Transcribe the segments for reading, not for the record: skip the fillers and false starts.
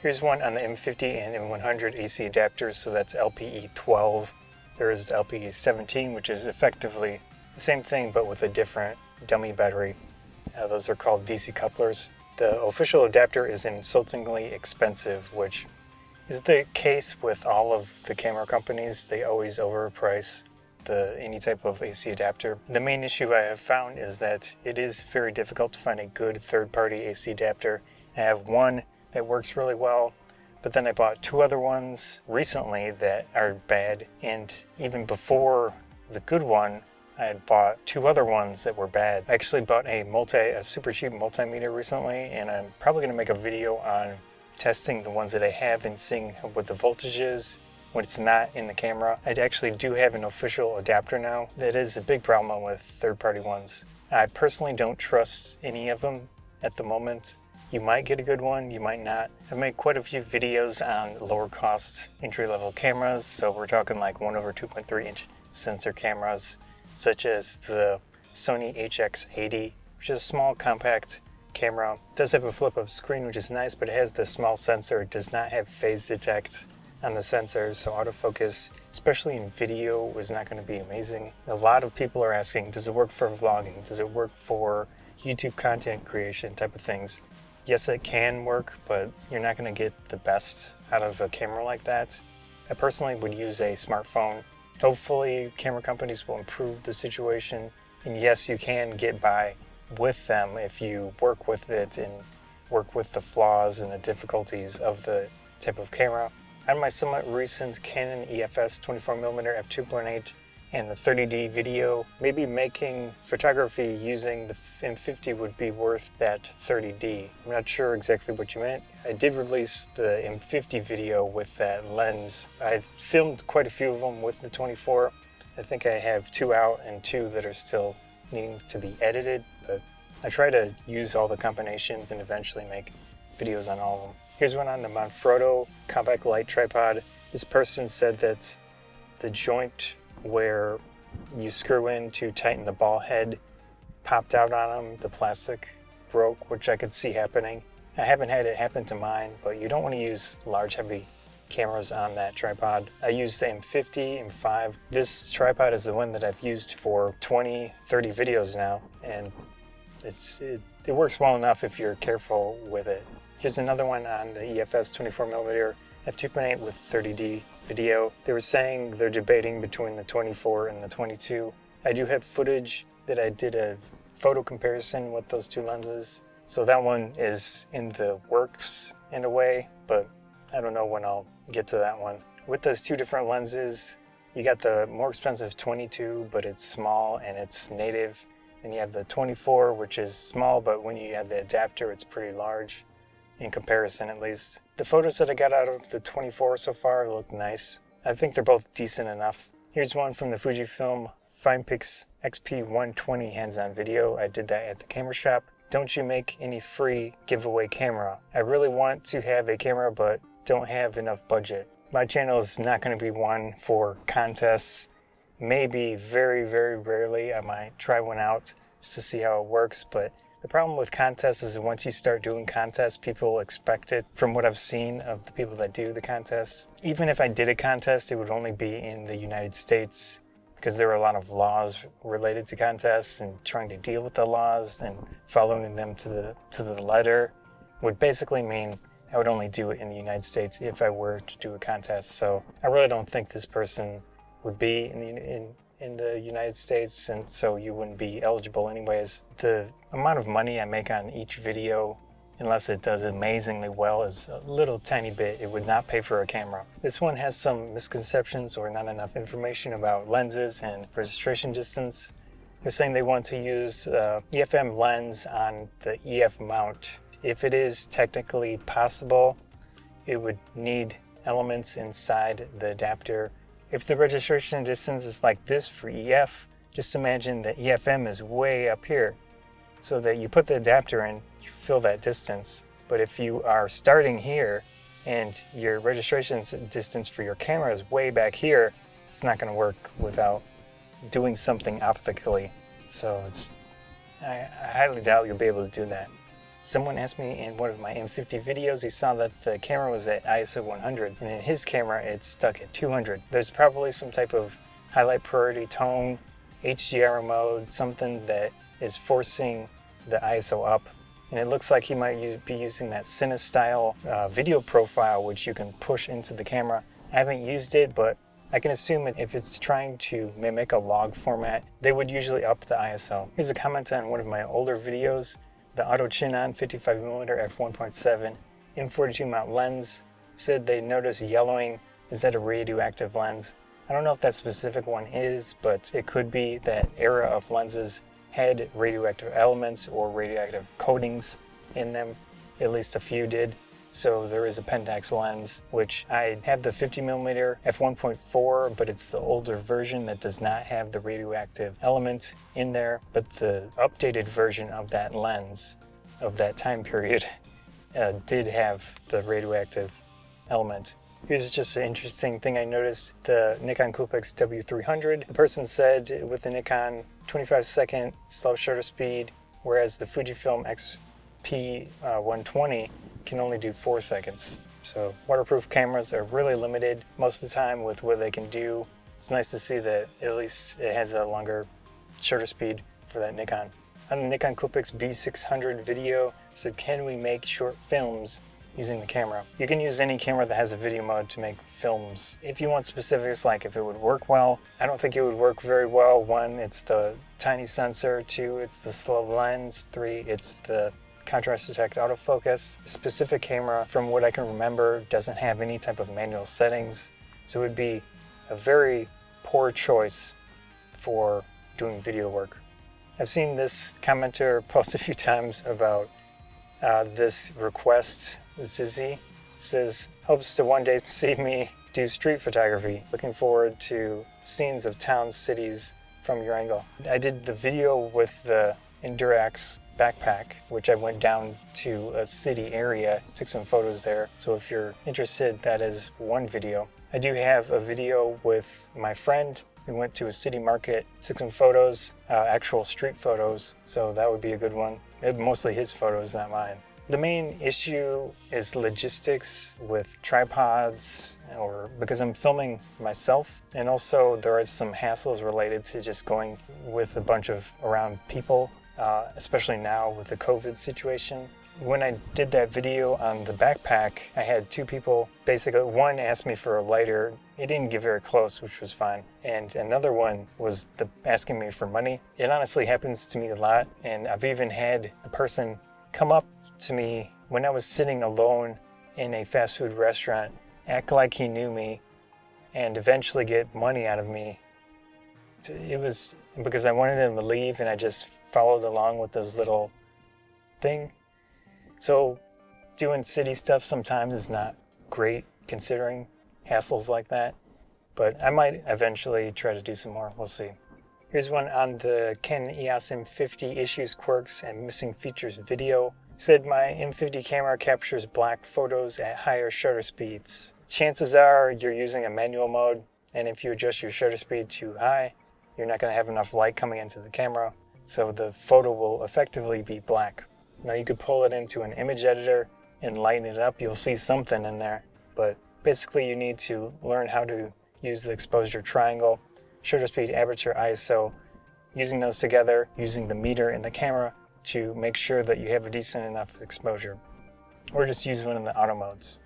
Here's one on the M50 and M100 AC adapters, so that's LPE12. There is the LPE17, which is effectively the same thing but with a different dummy battery. Those are called DC couplers. The official adapter is insultingly expensive, which is the case with all of the camera companies. They always overprice any type of AC adapter. The main issue I have found is that it is very difficult to find a good third-party AC adapter. I have one that works really well, but then I bought two other ones recently that are bad, and even before the good one, I had bought two other ones that were bad. I actually bought a super cheap multimeter recently, and I'm probably going to make a video on testing the ones that I have and seeing what the voltage is when it's not in the camera. I actually do have an official adapter now. That is a big problem with third-party ones. I personally don't trust any of them at the moment. You might get a good one, you might not. I've made quite a few videos on lower cost entry-level cameras, so we're talking like 1/2.3 inch sensor cameras, such as the Sony HX80, which is a small compact camera. It does have a flip-up screen, which is nice, but it has the small sensor. It does not have phase detect on the sensor, so autofocus, especially in video, is not going to be amazing. A lot of people are asking, does it work for vlogging? Does it work for YouTube content creation type of things? Yes, it can work, but you're not going to get the best out of a camera like that. I personally would use a smartphone. Hopefully, camera companies will improve the situation, and yes, you can get by with them if you work with it and work with the flaws and the difficulties of the type of camera. On my somewhat recent Canon EFS 24mm f2.8 and the 30D video, maybe making photography using the M50 would be worth that 30D. I'm not sure exactly what you meant. I did release the M50 video with that lens. I filmed quite a few of them with the 24. I think I have 2 out and 2 that are still needing to be edited, but I try to use all the combinations and eventually make videos on all of them. Here's one on the Manfrotto Compact Light tripod. This person said that the joint where you screw in to tighten the ball head popped out on them. The plastic broke, which I could see happening. I haven't had it happen to mine, but you don't want to use large, heavy cameras on that tripod. I used the M50, M5. This tripod is the one that I've used for 20, 30 videos now, and it works well enough if you're careful with it. Here's another one on the EFS 24mm f2.8 with 30D video. They were saying they're debating between the 24 and the 22. I do have footage that I did a photo comparison with those two lenses, so that one is in the works in a way, but I don't know when I'll get to that one. With those two different lenses, you got the more expensive 22, but it's small and it's native. And you have the 24, which is small, but when you have the adapter, it's pretty large, in comparison at least. The photos that I got out of the 24 so far look nice. I think they're both decent enough. Here's one from the Fujifilm FinePix XP120 hands-on video. I did that at the camera shop. Don't you make any free giveaway camera? I really want to have a camera, but don't have enough budget. My channel is not going to be one for contests. Maybe very, very rarely I might try one out just to see how it works, but the problem with contests is that once you start doing contests, people expect it. From what I've seen of the people that do the contests, even if I did a contest, it would only be in the United States because there are a lot of laws related to contests, and trying to deal with the laws and following them to the letter would basically mean I would only do it in the United States if I were to do a contest. So I really don't think this person would be in the United States, and so you wouldn't be eligible anyways. The amount of money I make on each video, unless it does amazingly well, is a little tiny bit. It would not pay for a camera. This one has some misconceptions or not enough information about lenses and registration distance. They're saying they want to use EFM lens on the EF mount. If it is technically possible, it would need elements inside the adapter. If the registration distance is like this for EF, just imagine that EFM is way up here, so that you put the adapter in, you fill that distance. But if you are starting here and your registration distance for your camera is way back here, it's not going to work without doing something optically. So I highly doubt you'll be able to do that. Someone asked me in one of my M50 videos, he saw that the camera was at ISO 100, and in his camera it's stuck at 200. There's probably some type of highlight priority tone, HDR mode, something that is forcing the ISO up. And it looks like he might be using that Cine style video profile, which you can push into the camera. I haven't used it, but I can assume if it's trying to mimic a log format, they would usually up the ISO. Here's a comment on one of my older videos. The Auto Chinon 55mm f1.7 M42 mount lens said they noticed yellowing. Is that a radioactive lens? I don't know if that specific one is, but it could be. That era of lenses had radioactive elements or radioactive coatings in them. At least a few did. So there is a Pentax lens, which I have the 50mm f1.4, but it's the older version that does not have the radioactive element in there. But the updated version of that lens, of that time period, did have the radioactive element. Here's just an interesting thing I noticed. The Nikon Coolpix W300, the person said with the Nikon 25-second slow shutter speed, whereas the Fujifilm XP120 can only do 4 seconds. So waterproof cameras are really limited most of the time with what they can do. It's nice to see that at least it has a longer shutter speed for that Nikon. On the Nikon Coolpix B600 video, it said, can we make short films using the camera? You can use any camera that has a video mode to make films. If you want specifics, like if it would work well, I don't think it would work very well. 1, it's the tiny sensor. 2, it's the slow lens. 3, it's the contrast detect autofocus. The specific camera, from what I can remember, doesn't have any type of manual settings, so it would be a very poor choice for doing video work. I've seen this commenter post a few times about this request. Zizzy says, hopes to one day see me do street photography. Looking forward to scenes of towns, cities from your angle. I did the video with the Endurax backpack, which I went down to a city area, took some photos there. So if you're interested, that is one video. I do have a video with my friend. We went to a city market, took some photos, actual street photos. So that would be a good one. Mostly his photos, not mine. The main issue is logistics with tripods, or because I'm filming myself, and also there is some hassles related to just going with a bunch of around people, especially now with the COVID situation. When I did that video on the backpack, I had 2 people. Basically, one asked me for a lighter. It didn't get very close, which was fine. And another one was asking me for money. It honestly happens to me a lot, and I've even had a person come up to me when I was sitting alone in a fast food restaurant, act like he knew me, and eventually get money out of me. It was because I wanted him to leave, and I just followed along with this little thing. So doing city stuff sometimes is not great considering hassles like that, but I might eventually try to do some more. We'll see. Here's one on the Canon EOS M50 issues, quirks, and missing features video. Said my M50 camera captures black photos at higher shutter speeds. Chances are you're using a manual mode, and if you adjust your shutter speed too high, you're not going to have enough light coming into the camera, so the photo will effectively be black. Now you could pull it into an image editor and lighten it up. You'll see something in there, but basically you need to learn how to use the exposure triangle, shutter speed, aperture, ISO, using those together, using the meter in the camera to make sure that you have a decent enough exposure, or just use one of the auto modes.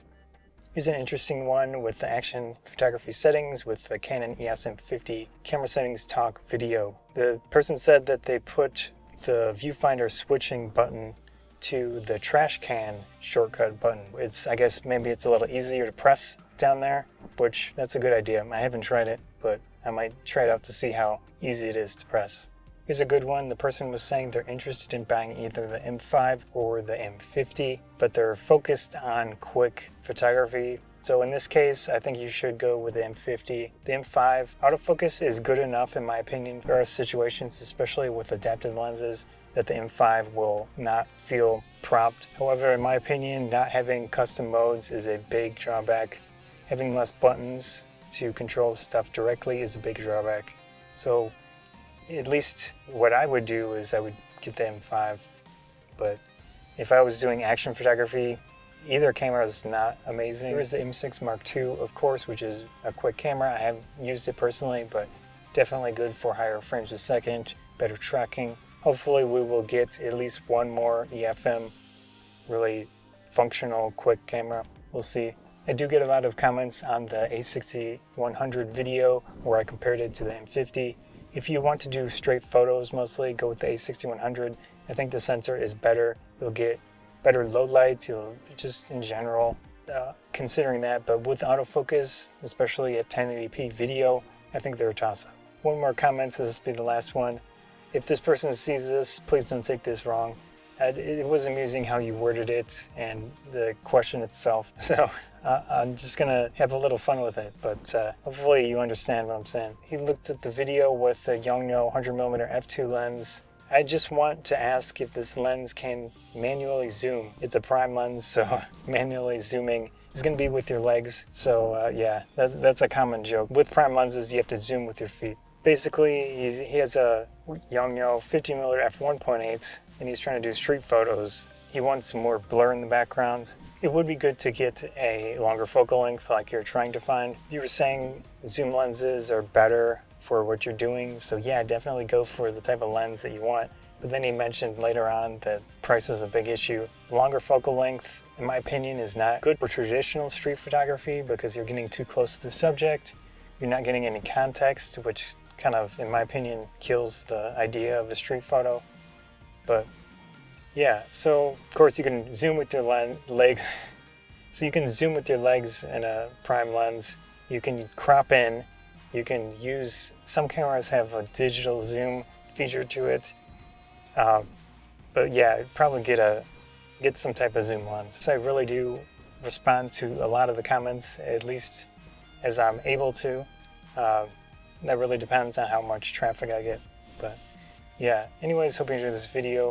Here's an interesting one with the action photography settings with the Canon EOS M50 camera settings talk video. The person said that they put the viewfinder switching button to the trash can shortcut button. I guess maybe it's a little easier to press down there, which that's a good idea. I haven't tried it, but I might try it out to see how easy it is to press. Here's a good one. The person was saying they're interested in buying either the M5 or the M50, but they're focused on quick photography. So in this case, I think you should go with the M50. The M5 autofocus is good enough in my opinion. There are situations, especially with adaptive lenses, that the M5 will not feel propped. However, in my opinion, not having custom modes is a big drawback. Having less buttons to control stuff directly is a big drawback. So at least what I would do is I would get the M5, but If I was doing action photography, either camera is not amazing. There is the M6 Mark II, of course, which is a quick camera. I haven't used it personally, but definitely good for higher frames per second, better tracking. Hopefully we will get at least one more EFM, really functional, quick camera. We'll see. I do get a lot of comments on the A60-100 video where I compared it to the M50. If you want to do straight photos mostly, go with the A60-100. I think the sensor is better. You'll get better low lights, you'll just in general, considering that. But with autofocus, especially at 1080p video, I think they're a toss-up. One more comment, so this will be the last one. If this person sees this, please don't take this wrong. It was amusing how you worded it and the question itself. So I'm just gonna have a little fun with it, but hopefully you understand what I'm saying. He looked at the video with the Yongnuo 100mm f2 lens. I just want to ask if this lens can manually zoom. It's a prime lens, so manually zooming is gonna be with your legs. So yeah, that's a common joke. With prime lenses, you have to zoom with your feet. Basically, he has a Yongnuo 50mm f1.8 and he's trying to do street photos. He wants more blur in the background. It would be good to get a longer focal length like you're trying to find. You were saying zoom lenses are better for what you're doing, so yeah, definitely go for the type of lens that you want. But then he mentioned later on that price is a big issue. Longer focal length, in my opinion, is not good for traditional street photography because you're getting too close to the subject. You're not getting any context, which kind of, in my opinion, kills the idea of a street photo. But yeah, so of course you can zoom with your legs. So you can zoom with your legs in a prime lens. You can crop in. You can use, some cameras have a digital zoom feature to it. But yeah, probably get some type of zoom lens. So I really do respond to a lot of the comments, at least as I'm able to. That really depends on how much traffic I get. But yeah, anyways, hope you enjoyed this video.